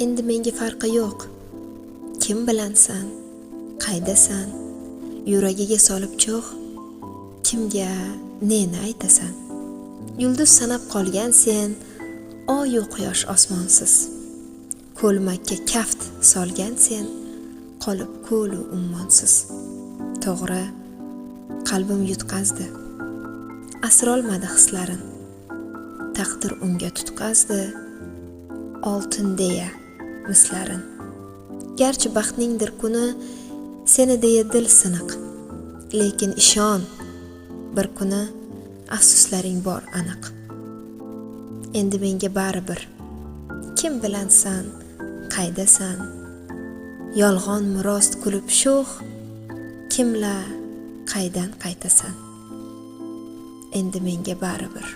Endi menga farqi yo'q. Kim bilansan? Qaydasan? Yuragiga solib cho'g'. Kimga neni aytasan? Yulduz sanab qolgan sen, oy u quyosh osmonsiz. Ko'lmakka kaft solgan sen, qolib ko'lu ummonsiz. To'g'ri, qalbim yutqazdi. Asrolmadi hislarin. Taqdir unga tutqazdi, oltin deya mislarin. Garchi baxtningdir kuni, seni deya dil siniq. Lekin ishon, bir kuni afsuslaring bor aniq. Endi menga baribir. Kim bilansan, qaydasan? Yolg'on rost kulib sho'x, kimla qaydan qaytasan? Endi menga baribir.